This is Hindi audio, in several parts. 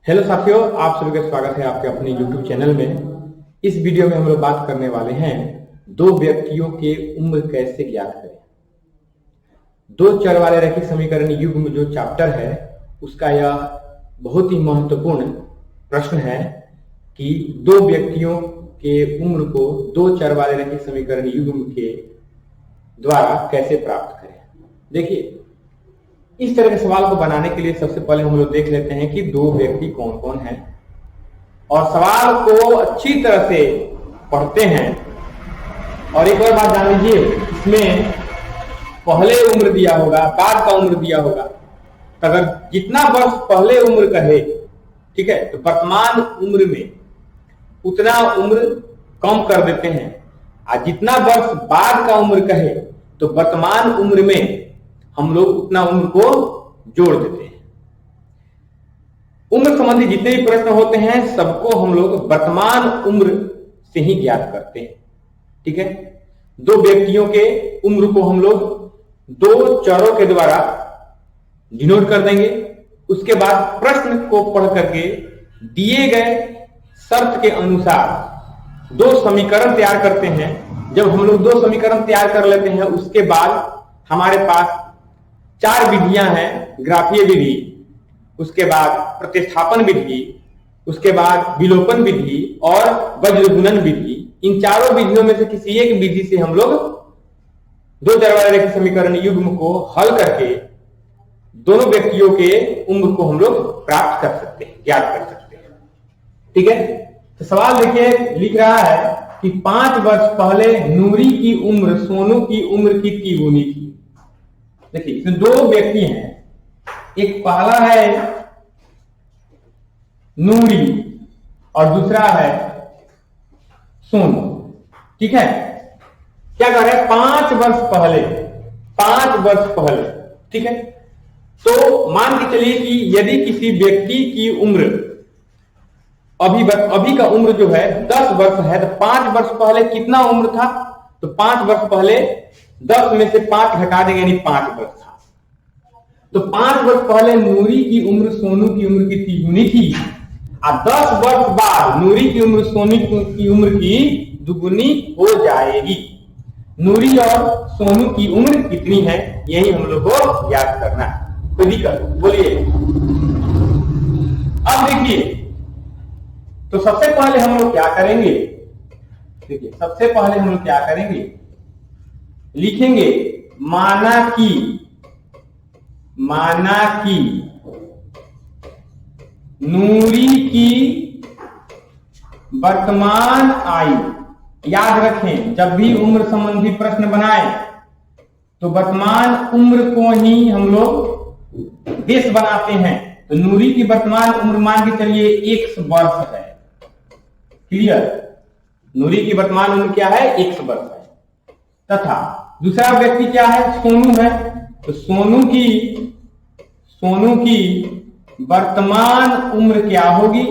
हेलो साथियों, आप सभी का स्वागत है आपके अपने YouTube चैनल में। इस वीडियो में हम लोग बात करने वाले हैं दो व्यक्तियों के उम्र कैसे ज्ञात करें। दो चर वाले रैखिक समीकरण युग्म जो चैप्टर है उसका यह बहुत ही महत्वपूर्ण प्रश्न है कि दो व्यक्तियों के उम्र को दो चर वाले रैखिक समीकरण युग्म के द्वारा कैसे प्राप्त करें। देखिए, इस तरह के सवाल को बनाने के लिए सबसे पहले हम लोग देख लेते हैं कि दो व्यक्ति कौन कौन हैं और सवाल को अच्छी तरह से पढ़ते हैं। और एक और बात जान लीजिए, इसमें पहले उम्र दिया होगा, बाद का उम्र दिया होगा, तो अगर जितना वर्ष पहले उम्र कहे, ठीक है, तो वर्तमान उम्र में उतना उम्र कम कर देते हैं, और जितना वर्ष बाद का उम्र कहे तो वर्तमान उम्र में हम लोग उतना उम्र को जोड़ देते हैं। उम्र संबंधी जितने भी प्रश्न होते हैं सबको हम लोग वर्तमान उम्र से ही ज्ञात करते हैं। ठीक है, दो व्यक्तियों के उम्र को हम लोग दो चरों के द्वारा डिनोट कर देंगे। उसके बाद प्रश्न को पढ़ करके दिए गए शर्त के अनुसार दो समीकरण तैयार करते हैं। जब हम लोग दो समीकरण तैयार कर लेते हैं उसके बाद हमारे पास चार विधियां हैं। ग्राफीय विधि, उसके बाद प्रतिस्थापन विधि, उसके बाद विलोपन विधि और वज्र गुणन विधि। इन चारों विधियों में से किसी एक विधि से हम लोग दो चर वाले रैखिक समीकरण युग्म को हल करके दोनों व्यक्तियों के उम्र को हम लोग प्राप्त कर सकते हैं, ज्ञात कर सकते हैं। ठीक है, तो सवाल देखिए, लिख रहा है कि 5 वर्ष पहले नूरी की उम्र सोनू की उम्र की तिगुनी थी। देखिए, इसमें दो व्यक्ति हैं, एक पहला है नूरी और दूसरा है सोनू। ठीक है, क्या कर रहे हैं, 5 वर्ष पहले, 5 वर्ष पहले। ठीक है, तो मान के चलिए कि यदि किसी व्यक्ति की उम्र अभी का उम्र जो है 10 वर्ष है, तो 5 वर्ष पहले कितना उम्र था, तो 5 वर्ष पहले 10 में से 5 घटा देंगे, यानी 5 वर्ष था। तो 5 वर्ष पहले नूरी की उम्र सोनू की उम्र की तिगुनी थी, और 10 वर्ष बाद नूरी की उम्र सोनू की उम्र की दुगुनी हो जाएगी। नूरी और सोनू की उम्र कितनी है, यही हम लोग को याद करना है। कोई दिक्कत बोलिए। अब देखिए, तो सबसे पहले हम लोग क्या करेंगे, देखिए सबसे पहले हम लोग क्या करेंगे, लिखेंगे माना कि नूरी की वर्तमान आयु। याद रखें, जब भी उम्र संबंधी प्रश्न बनाए तो वर्तमान उम्र को ही हम लोग बेस बनाते हैं। तो नूरी की वर्तमान उम्र मान के चलिए 1 वर्ष है। क्लियर, नूरी की वर्तमान उम्र क्या है, 1 वर्ष है। तथा दूसरा व्यक्ति क्या है, सोनू है। तो सोनू की वर्तमान उम्र क्या होगी,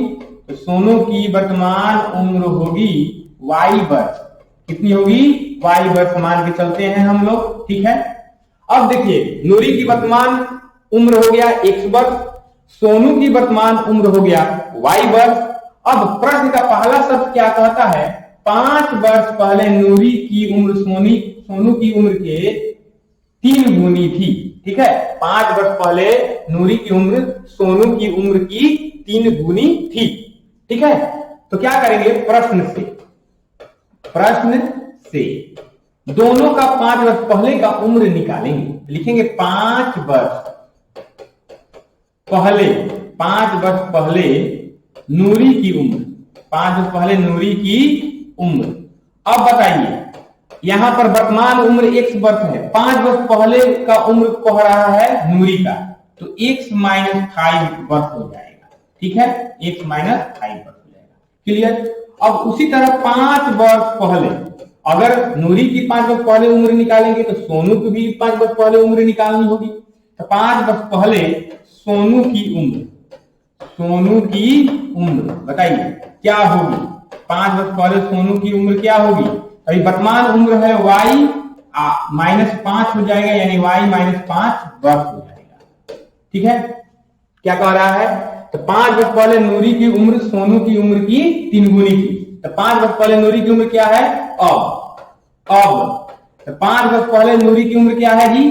तो सोनू की वर्तमान उम्र होगी y वर्ष। कितनी होगी, y वर्ष मान के चलते हैं हम लोग। ठीक है, अब देखिए, नूरी की वर्तमान उम्र हो गया 1 वर्ष, सोनू की वर्तमान उम्र हो गया y वर्ष। अब प्रश्न का पहला शब्द क्या कहता है, 5 वर्ष पहले नूरी की उम्र सोनू की उम्र के 3 गुनी थी। ठीक है, 5 वर्ष पहले नूरी की उम्र सोनू की उम्र की 3 गुनी थी। ठीक है, तो क्या करेंगे, प्रश्न से दोनों का 5 वर्ष पहले का उम्र निकालेंगे। लिखेंगे 5 वर्ष पहले नूरी की उम्र, 5 वर्ष पहले नूरी की उम्र। अब बताइए, यहां पर वर्तमान उम्र 1 वर्ष है, 5 वर्ष पहले का उम्र कह रहा है नूरी का, तो x - 5 वर्ष हो जाएगा। ठीक है, x - 5 वर्ष हो जाएगा। क्लियर। अब उसी तरह 5 वर्ष पहले, अगर नूरी की 5 वर्ष पहले उम्र निकालेंगे तो सोनू की भी 5 वर्ष पहले उम्र निकालनी होगी। तो 5 वर्ष पहले सोनू की उम्र बताइए क्या होगी, 5 वर्ष पहले सोनू की उम्र क्या होगी। अभी वर्तमान उम्र है y -5 हो जाएगा, यानी y - 5 वर्ष हो जाएगा। ठीक है, क्या कह रहा है, तो 5 वर्ष पहले नूरी की उम्र सोनू की उम्र की 3 गुनी थी। तो 5 वर्ष पहले नूरी की उम्र क्या है? अब तो 5 वर्ष पहले नूरी की उम्र क्या है जी?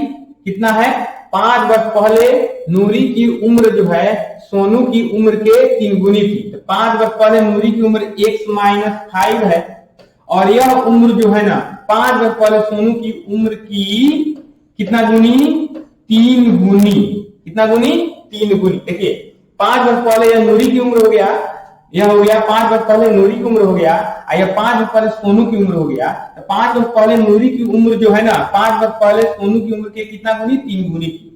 कितना है? 5 वर्ष पहले नूरी की उम्र जो है सोनू की उम्र के 3 गुनी थी। तो 5 वर्ष पहले नूरी की उम्र x-5 है और यह उम्र जो है ना 5 वर्ष पहले सोनू की उम्र की कितना गुनी? 3 गुनी। कितना गुनी? 3 गुनी। देखिए 5 वर्ष पहले यह नूरी की उम्र हो गया, यह हो गया 5 वर्ष पहले नूरी की उम्र हो गया, यह 5 वर्ष पहले सोनू की उम्र हो गया। तो 5 वर्ष पहले नूरी की उम्र जो है ना 5 वर्ष पहले सोनू की उम्र के कितना गुनी? 3 गुनी थी।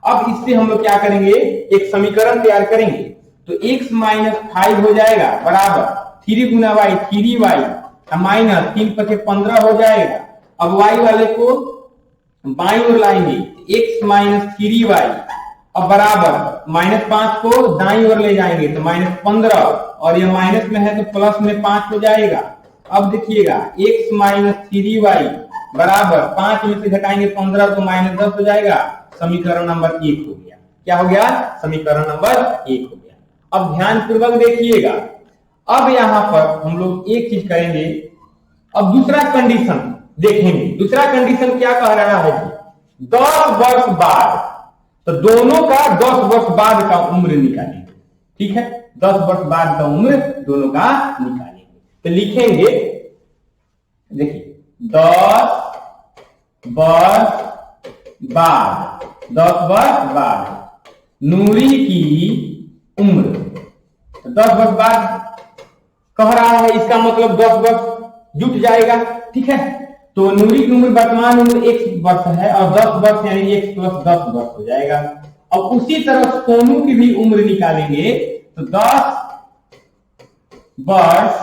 अब इससे हम लोग क्या करेंगे? एक समीकरण तैयार करेंगे। तो x-5 हो जाएगा बराबर 3 गुना y 3y माइनस 3 पचे 15 हो जाएगा। अब y वाले को बाईं ओर लाएंगे x-3y अब बराबर -5 को दाईं ओर ले जाएंगे तो -15 और ये माइनस में है तो प्लस में 5 हो जाएगा। अब देखिएगा x-3y बराबर 5 में से घटाएंगे 15 तो -10 हो जाएगा। समीकरण नंबर 1 हो गया। क्या हो गया? समीकरण नंबर 1 हो गया। अब ध्यान पूर्वक देखिएगा। अब यहां पर हम लोग एक चीज करेंगे, अब दूसरा कंडीशन देखेंगे। दूसरा कंडीशन क्या कह रहा है जी? 10 वर्ष बाद, तो दोनों का 10 वर्ष बाद का उम्र निकालेंगे। ठीक है, 10 वर्ष बाद का उम्र दोनों का निकालेंगे। तो लिखेंगे, देखिए 10 वर्ष बाद, 10 वर्ष बाद नूरी की उम्र, 10 वर्ष बाद कह रहा है, इसका मतलब 10 वर्ष जुट जाएगा। ठीक है, तो नूरी की उम्र वर्तमान उम्र 1 वर्ष है और 10 वर्ष यानी 1 + 10 वर्ष हो जाएगा। अब उसी तरह सोनू की भी उम्र निकालेंगे तो 10 वर्ष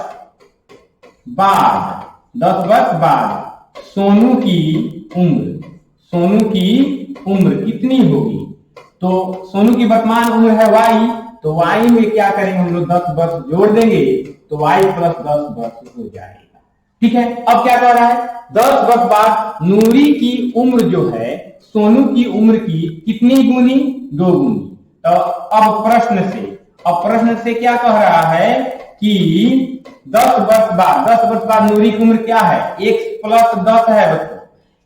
बाद, 10 वर्ष बाद सोनू की उम्र, सोनू की उम्र कितनी होगी? तो सोनू की वर्तमान उम्र है y, तो y में क्या करेंगे हम लोग? 10 वर्ष जोड़ देंगे तो y + 10 वर्ष हो जाएगा। ठीक है, अब क्या कह रहा है? 10 वर्ष बाद नूरी की उम्र जो है सोनू की उम्र की कितनी गुनी? 2 गुनी। तो अब प्रश्न से क्या कह रहा है कि 10 वर्ष बाद नूरी की उम्र क्या है? x + 10 है बच्चों,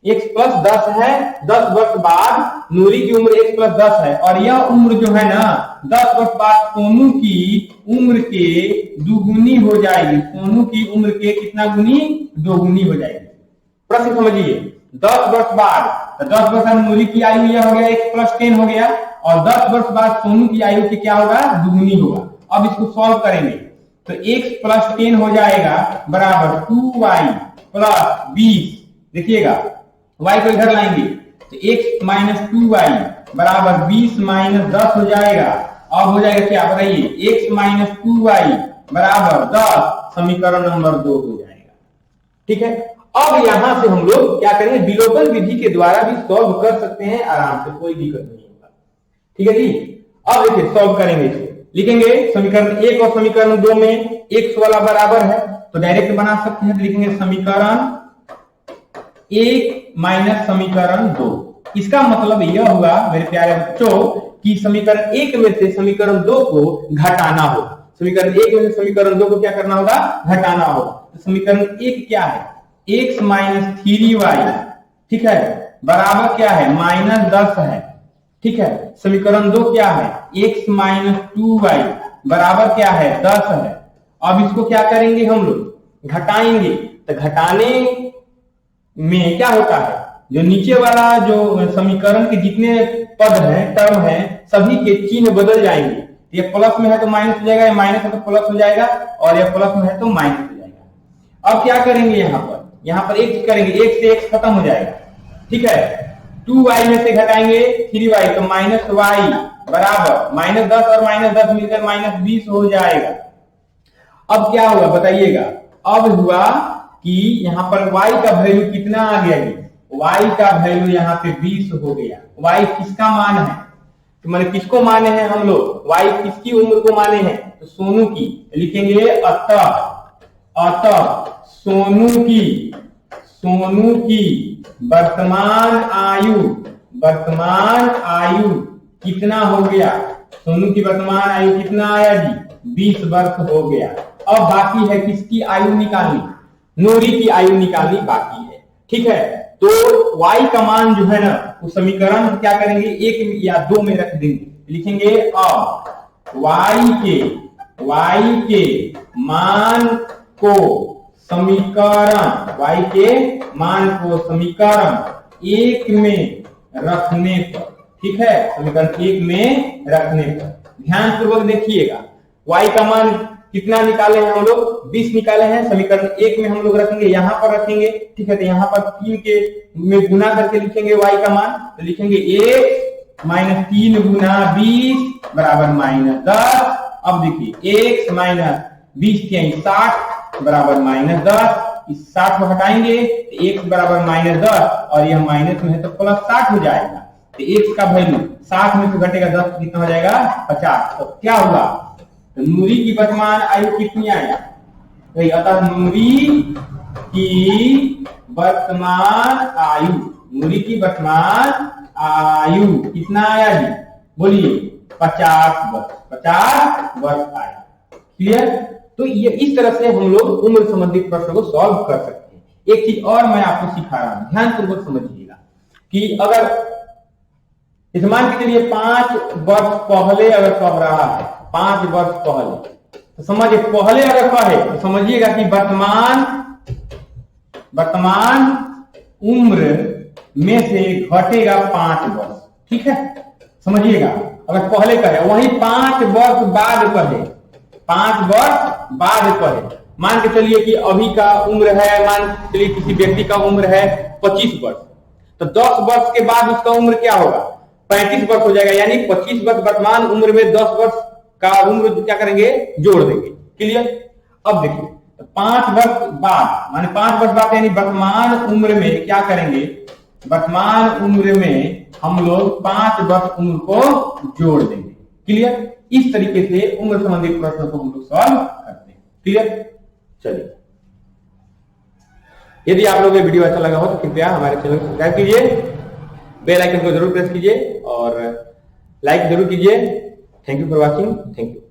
x + 10 है। 10 वर्ष बाद नूरी की उम्र x + 10 है और यह उम्र जो है ना 10 वर्ष बाद सोनू की उम्र के 2 गुनी हो जाएगी। सोनू की उम्र के कितना गुनी? 2 गुनी हो जाएगी। प्रश्न समझिए, 10 वर्ष बाद, तो 10 वर्ष बाद नूरी की आयु यह हो गया x + 10 हो गया और 10 वर्ष बाद सोनू की आयु की क्या होगा? 2 गुनी होगा। अब इसको सॉल्व करेंगे तो x + 10 हो जाएगा बराबर 2y + 20। देखिएगा y को इधर लाएंगे तो x - 2y बराबर 20 - 10 हो जाएगा। अब हो जाएगा क्या बताइए? x - 2y बराबर 10, समीकरण नंबर 2 हो जाएगा। ठीक है, अब यहां से हम लोग क्या करेंगे? विलोपन विधि के द्वारा भी सॉल्व कर सकते हैं आराम से, कोई दिक्कत नहीं होगा। ठीक है जी, अब देखिए सॉल्व करेंगे इसको। लिखेंगे समीकरण 1 और समीकरण 2 में x वाला बराबर है तो डायरेक्ट बना सकते हैं। तो लिखेंगे समीकरण 1 - समीकरण 2। इसका मतलब यह हुआ मेरे प्यारे बच्चों कि समीकरण 1 में से समीकरण 2 को घटाना होगा। समीकरण 1 में से समीकरण 2 को क्या करना होगा? घटाना होगा। तो समीकरण 1 क्या है? x - 3y, ठीक है, बराबर क्या है? -10 है। ठीक है, समीकरण 2 क्या है? x - 2y बराबर क्या है? 10 है। अब इसको क्या करेंगे हम लोग? घटाएंगे। तो घटाने में क्या होता है? जो नीचे वाला जो समीकरण के जितने पद हैं, टर्म हैं, सभी के चिन्ह बदल जाएंगे। ये प्लस में है तो माइनस हो जाएगा, माइनस है तो प्लस हो जाएगा और ये प्लस में है तो माइनस हो जाएगा। अब क्या करेंगे? यहाँ पर एक करेंगे, एक से एक खत्म हो जाएगा। ठीक है, 2y में से घटाएंगे 3y तो -y बराबर -10 और -10 मिलकर -20 हो जाएगा। अब क्या हुआ बताइएगा? अब हुआ कि यहाँ पर y का वैल्यू कितना आ गया? y का वैल्यू यहाँ पे 20 हो गया। y किसका मान है? तो मैंने किसको माने हैं हम लोग? y किसकी उम्र को माने हैं? तो सोनू की। लिखेंगे अतः सोनू की वर्तमान आयु कितना हो गया? सोनू की वर्तमान आयु कितना आया जी? 20 वर्ष हो गया। अब बाकी है किसकी आयु निकालनी? नूरी की आयु निकालनी बाकी है। ठीक है, तो y का मान जो है ना उस समीकरण क्या करेंगे, 1 या 2 में रख देंगे। लिखेंगे अब y के मान को समीकरण एक में रखने पर, ठीक है, समीकरण 1 में रखने पर ध्यान पूर्वक देखिएगा। y का मान कितना निकाले हैं हम लोग? 20 निकाले हैं। समीकरण 1 में हम लोग रखेंगे, यहां पर रखेंगे। ठीक है, तो यहां पर 3 के में गुना करके लिखेंगे y का मान। तो लिखेंगे 1 माइनस 3 गुना 20 बराबर -10। अब देखिए x माइनस 20 के 60 बराबर -10। इस 60 को हटाएंगे तो x बराबर -10 और यह माइनस में है तो प्लस 60 हो जाएगा। तो x का वैल्यू 60 में से घटेगा 10 कितना हो जाएगा? 50। तो क्या होगा? तो नूरी की वर्तमान आयु कितनी आएगा? तो अतः नूरी की वर्तमान आयु कितना आया जी? बोलिए 50 वर्ष आया। क्लियर? तो ये इस तरह से हम लोग उम्र संबंधी प्रश्न को सॉल्व कर सकते हैं। एक चीज और मैं आपको सिखा रहा हूं, ध्यान पूर्वक समझिएगा कि अगर इस मान के चलिए 5 वर्ष पहले अगर कह रहा है, 5 वर्ष पहले, तो समझिए पहले अगर कहे तो समझिएगा कि वर्तमान उम्र में से घटेगा 5 वर्ष। ठीक है, समझिएगा। अगर पहले कहे, वही 5 वर्ष बाद कहे, 5 वर्ष बाद कहे, मान के चलिए कि अभी का उम्र है, मान चलिए किसी व्यक्ति का उम्र है 25 वर्ष, तो 10 वर्ष के बाद उसका उम्र क्या होगा? 35 वर्ष हो जाएगा। यानी 25 वर्ष वर्तमान उम्र में 10 वर्ष का उम्र क्या करेंगे? जोड़ देंगे। क्लियर? अब देखिए, तो 5 वर्ष बाद माने 5 वर्ष बाद यानी वर्तमान उम्र में क्या करेंगे? वर्तमान उम्र में हम लोग 5 वर्ष उम्र को जोड़ देंगे। क्लियर? इस तरीके से उम्र संबंधी प्रश्नों को हम लोग सॉल्व करते हैं। क्लियर? चलिए, यदि आप लोगों को वीडियो अच्छा लगा हो तो कृपया हमारे चैनल को सब्सक्राइब कीजिए, बेल आइकन को जरूर प्रेस कीजिए और लाइक जरूर कीजिए। Thank you for watching. Thank you.